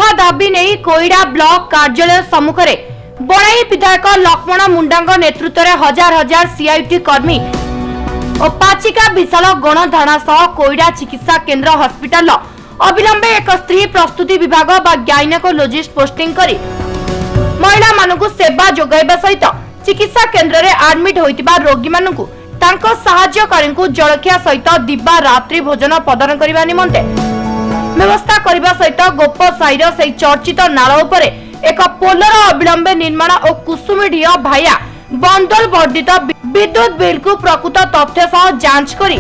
दफा दाबी नहीं कोईडा ब्लॉक कार्यालय सम्मुख में बणाई विधायक लक्ष्मण मुंडा नेतृत्व में हजार हजार सीआईटी कर्मी और पाचिका विशाल गणधारणा सह कोईडा चिकित्सा केन्द्र हस्पिटाल अविलंबे एक स्त्री प्रस्तुति विभाग बा गायनेकोलॉजिस्ट पोस्टिंग करी महिला मानकु सेवा जोगाइबा सहित चिकित्सा केन्द्र रे एडमिट होइतिबा रोगी मानकु तांको सहाय्यकारीଙ୍କୁ जलखिया सहित दिबा रात्रि भोजन प्रदान करबा निमंते व्यवस्था करबा सहित गोप साईर से चर्चित नाल उपरे एक पोलर अविलंबे निर्माण और कुसुमीडिया भाया बंदल वर्धित विद्युत बिल को प्रकृत तथ्य सह जांच करी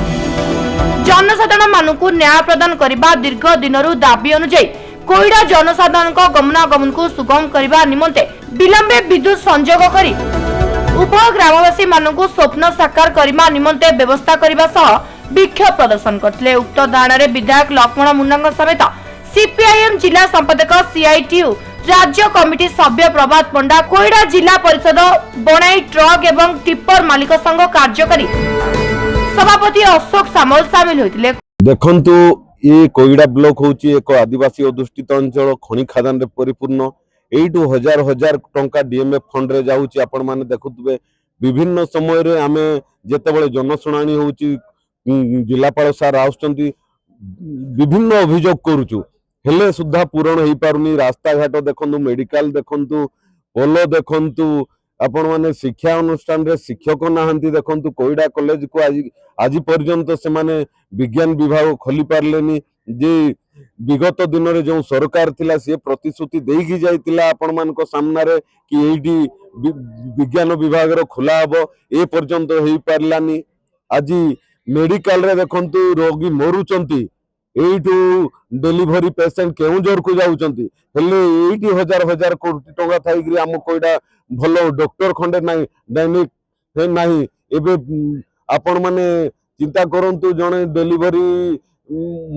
जनसाधारण मानकु न्याय प्रदान करबा दीर्घ दिनरु दाबी अनुसार कोईडा जनसाधारण गमनागमन को सुगम करबा निमंते विलंबे विद्युत संयोग करी उभय ग्रामवासी मानकु स्वप्न साकार करबा निमंते व्यवस्था करबा सह विक्षोभ प्रदर्शन करथिले। उक्त दाणरे विधायक लक्ष्मण मुंडा समेत सीपीआईएम जिला संपादक सीआईटीयू राज्य कमिटी सभ्य प्रभात पंडा कोईडा जिला परिषद बनाई ट्रक एवं टिप्पर मालिक संघ कार्यकारी सभापति अशोक सामल सामिल होइतिले। देखंतु ये कोईडा ब्लॉक होची एक आदिवासी अधुष्ठित अंचल खनि खादान रे परिपूर्ण एइटू हजार हजार टंका डीएमएफ फंड रे जाउची। आपण माने देखुतबे विभिन्न समय रे आमे जेतेबेले जनसुनानी होची जिलापाल सार आउचंती विभिन्न अभियोग करूचु हेले सुद्धा पूरण हो पारुनी। रास्ता घाट देखंतु मेडिकल देखंतु पोलो देखंतु आपण माने शिक्षा अनुष्ठान रे शिक्षक नाहंती देखंतु कोईडा कॉलेज को आज पर्यंत से माने विज्ञान विभाग खोली पारलेनी। जे विगत दिन रे जो सरकार थिला से प्रतिश्रुति देगी जाइतिला आपण मानको सामना रे कि एडी विज्ञान विभाग रो खुला हबो ए पर्यंत हो पारलानी। आज मेडिकल रे देखंतु रोगी मरुचंती एइटू डेलीवरी पेशेंट केउंझर को जाउचंती हेले एइटी हजार हजार कोटी टंका थाइकरी आम कोईडा भलो डॉक्टर खंडे नाही दैनिक हे नाही। एबे आपण माने चिंता करंतु जणे डेलीवरी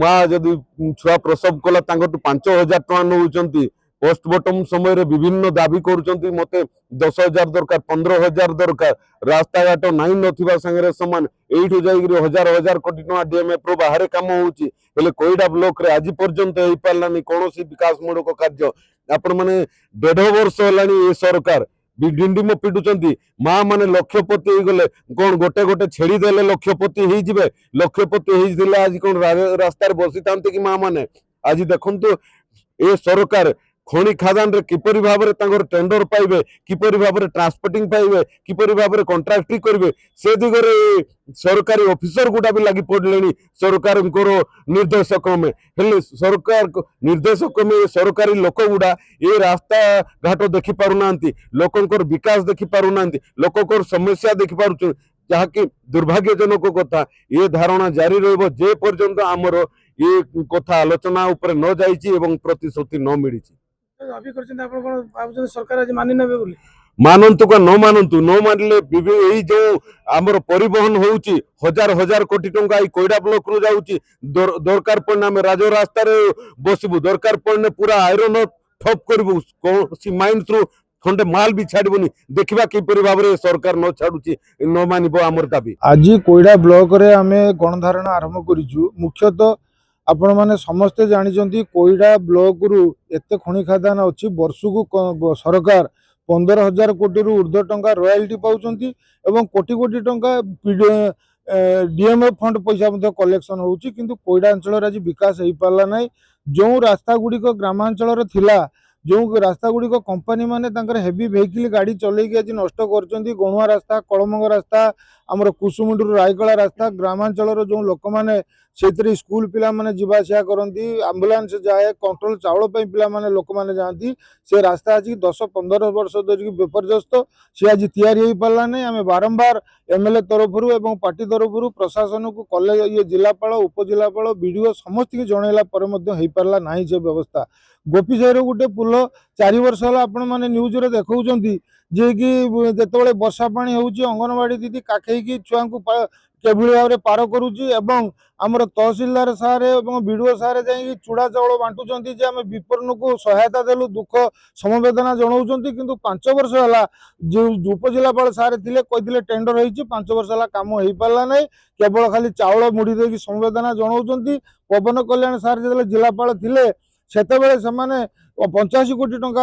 माँ जदि छुआ प्रसव कला तांगटु 5000 टका नउचंती पोस्टमार्टम समय रे विभिन्न दाबी करूचंती मते 10,000 दरकार 15,000 दरकार रास्ता घाट नाई नथिबा संगे समान एइठु जाइगिरी हजार हजार कोटी टका डीएमएफ रो बाहरे काम होउची हेले कोईडा ब्लॉक रे आज पर्यंत हेई पारलानी कोनोसी विकास मूलक कार्य। आपण माने 1.5 वर्ष हलानी ए सरकार डिंडिम पिटुचंती माँ माने लक्षपति हो गले कौन गोटे गोटे छेड़ी देले लक्षपति हो जिवे लक्षपति हो जिले आज कौन रास्तार बसी थांते कि माँ माने आज देखंतु ए सरकार खनि खादान रे किपरि भाबरे तांगर टेंडर पाइबे किपरि भाबरे ट्रांसपोर्टिंग पाइबे किपरि भाबरे कॉन्ट्रैक्ट करिवे से दिगरे सरकारी ऑफिसर गुडा भी लागि पडलेनी सरकार निर्देशक में हेले सरकार निर्देशक में सरकारी लोक गुडा ये रास्ता घाट देखि पारुनांती लोकंकर विकास देखि पारुनांती लोकंकर समस्या देखि पारुछु जहाँकि दुर्भाग्यजनक कथा ये धारणा जारी रहबो जे पर्यंत आमर ये कथा आलोचना ऊपर न जाइछि एवं प्रतिश्रुति न मिलिछि। अभी करछन आपण कोन बाबू सरकार आज मानि नेबे बोली मानंतु का न मानंतु न मानले यही जो आमर परिवहन होउची हजार हजार कोटी टंका कोईडा ब्लॉक रु जाउची दरकार पड़ने आम राज रास्ता रे बसबू दरकार पड़ने पूरा आयरन ठप करबू कोसी माइंस रु खंडे माल भी छाड़बनी देखिबा किपरि भाव रे सरकार न छाडुची न मानिबो आमर दाबी। आज कोईडा ब्लॉक रे आमे गणधारणा आरंभ करिजु मुख्यतः आपण माने समस्ते जानिचंती कोईडा ब्लॉक रु एते खनि खादान अछि वर्षकु सरकार 15,000 कोटी रु ऊर्ध्व टंका रॉयल्टी पाउचंती एवं कोटी कोटी टंका डीएमएफ फंड पैसा मध्य कलेक्शन होउची किंतु कोईडा अंचल आज विकास हेई पारला नै। जो रास्ता गुड़िक ग्रामांचल रे थिला जो रास्ता गुड़िक कंपनी माने तांकर हेवी वेहिकल गाड़ी चलेकी आज नष्ट करचंती गणुआ रास्ता कलमंग रास्ता आमर कुसुमुंडुर रायकला रास्ता ग्रामांचल जो लोक माने सेतरी स्कूल पिला माने जीवा आसिया करंती एम्बुलेंस जाए कंट्रोल चाउल पे पिला माने लोक माने जांती से रास्ता आज 10-15 वर्ष धरिक विपर्यस्त से आज तैयारी हो पारला नै। आमे बारंबार एमएलए तरफरु एवं पार्टी तरफरु प्रशासन को कॉलेज ये जिलापाल उपजिलापाल बीडीओ समस्त की जनैला पर मध्य हेई पारला नाही जे व्यवस्था। गोपीसाही रो गुटे पुल 4 वर्ष हला आपण माने न्यूज रे देखौचंती जे कि जेतेबेले वर्षा पानी होउची अंगनवाड़ी दीदी काखेई की छुआ को केभली भाव पार करुची एवं आमर तहसीलदार सारे एवं बीडीओ सारे जाई चूड़ा चाउल बांटुचंती जे आमे विपन्न को सहायता देलु दुख समवेदना जणाउचंती किंतु 5 वर्ष हला जो उपजिलापाल सारे थिले कहिथिले टेंडर होईची 5 वर्ष हला काम हेई पारला नै केवल खाली चाउल मुड़ी देकी समवेदना जणाउचंती। पवन कल्याण सार जेतेबेले जिलापाल थिले सेतेबेले समाने 85 कोटी टंका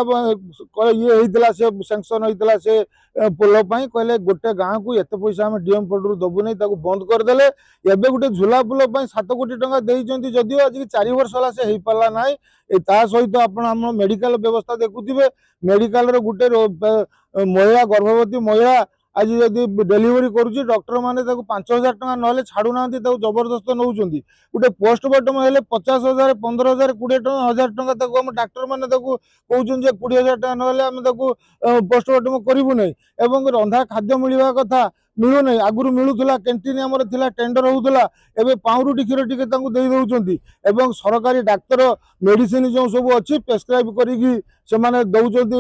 ये होइतला से सैंक्शन होइतला से पोल पाई कहले गोटे गाँ को एत पैसा आम डीएम फंड दबु नहीं ताको बंद करदेले एबे गोटे झुला पोल पाई 7 कोटी टंका देइचंती जदियो आज 4 वर्ष होला से हेई पाला नाही ता सहित आपण हम मेडिकल व्यवस्था देखुथिबे मेडिकल रो गोटे महिला गर्भवती महिला आज जदि डेलीवरी करुच्ची डॉक्टर माने 5,000 टंका ना छाड़ू ना जबरदस्त नौ गोटे पोस्टमार्टम हेले 50,000 15,000 20,000 टंका डाक्टर माने कहते 20,000 टंका ना पोस्टमार्टम करूँ नहीं एवं रंधा खाद्य मिलवा कथा मिलू नहीं आगुरी मिलूला कैंटीन आमर थिला टेंडर होउतला एबे पाउरुटी क्षीर टिके तांको देई दउचंती एवं सरकारी डाक्टर मेडिसिन जो सब अच्छी प्रेस्क्राइब करिकी से माने दउचंती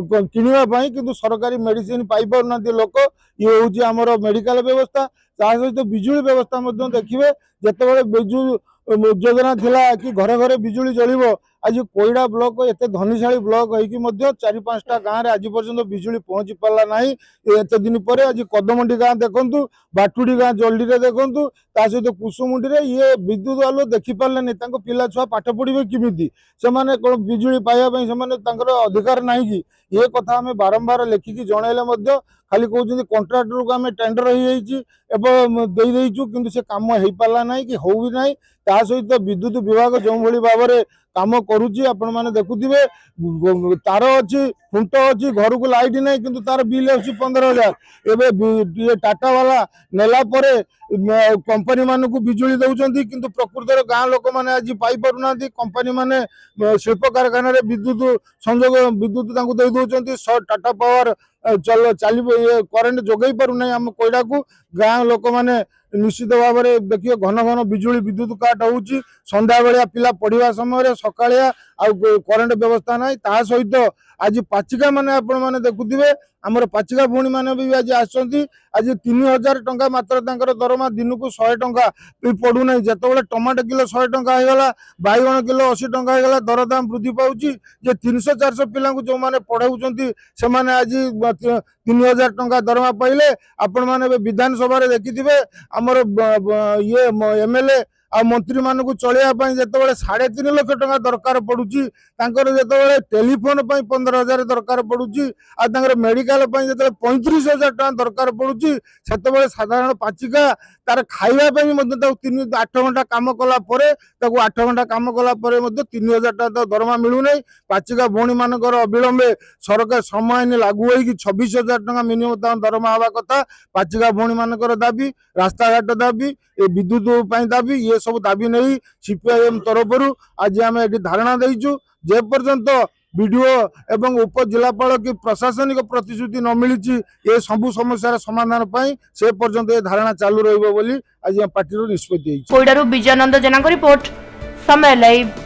किनिबा पई किंतु सरकारी मेडिसिन पाई पाउना लोक ये होउची आमर मेडिकल व्यवस्था ता सहित बिजुली व्यवस्था मध्य देखिबे जेतेबेले बिजु योजना थिला कि घरे घरे बिजुली जलिबो आज कोईडा ब्लॉक एते धनीशाली ब्लॉक होइकी मध्य 4-5टा गाँव रे आज पर्यंत बिजुली पहुंची पाला नाही एते दिन पर आज कदमंडी गाँ देखंतु बाटुडी गाँ जल्दी रे देखंतु ता सहित कुसुमुंडी रे ये विद्युत आलो देखि पारले नै तांको पिला छुआ पाठ पढिबे किमिति से माने कोन बिजुली पाइबा पई से माने तांकर अधिकार नाही कि ये कथा हमें बारंबार लेखिकी जणाइले मध्य खाली कहउछन्ती कॉन्ट्रैक्टर को हमें टेंडर हो जाइछि एवं देई देइछु किंतु से काम हेई पाला नाही कि होउ भी नाही ता सहित विद्युत विभाग जो भली भाव में काम करुच्ची आपण माने देखुथिबे तार अच्छी खुंट अच्छी घर को लाइट नहीं किंतु तार बिल अच्छी 15,000 एबे टाटा वाला नेला परे कंपनी मान को बिजुली दउचंती किंतु प्रकृतर गाँ लोक माने आज पाई परुना कंपनी माने शिल्प कारखाना रे विद्युत संयोग विद्युत तांको दे दउचंती टाटा पावर चल करेन्ट जोगई पारु नहीं हम कोईडा को गाँ लोक माने निश्चित भाव में देखिए घन घन बिजुली विद्युत काट होउची संध्या बेलिया पिला पढ़िया समय सकाळिया आ करेन्ट व्यवस्था नाही ता सहित आज पाचिका माने आपण माने देखुथिबे हमर पाचिका भूणी माने भी आज आछंती आज 3,000 टंका मात्र तांकर दरमा दिन को 100 टंका भी पडू नाही जेतेबेले टमाटो किलो 100 टंका हे गला बाइगण किलो 80 टंका हे गला दरदाम वृद्धि पाउची जे 300-400 पिला को जो माने पढाउचंती से माने आज 3,000 टंका दरमा पाइले आपण माने विधानसभा रे देखिथिबे हमर ये एमएलए आ मंत्री मान को चलिया जितेबाला 3.5 लाख टंका दरकार पड़ुची जितेबाला टेलीफोन 15,000 दरकार पड़ुची आ मेडिकल 35,000 टंका दरकार पड़ुची से साधारण पाचिका तार खाइबा 8 घंटा काम कला 8 घंटा काम कला 3,000 टंका दरमा मिलू नहीं पाचिका भौणी मानकर अविलंबे सरकार समय लागू होगी 26,000 टंका मिनिमम दरमा हवा कथा पाचिका भौणी मानकर दाबी रास्ता घाट दाबी विद्युत दाबी ये सब दाबी नहीं सीपीआईएम तरफ आज आम ये धारणा देचु जे पर्यंत बीडीओ एवं उपजिलापाल की प्रशासनिक प्रतिश्रुति न मिली ये सबु समस्या समाधान पाई से पर्यंत ये धारणा चालू रही आज पार्टी निष्पत्ति। कोईडारू विजयानंद जेना रिपोर्ट समय लाइव।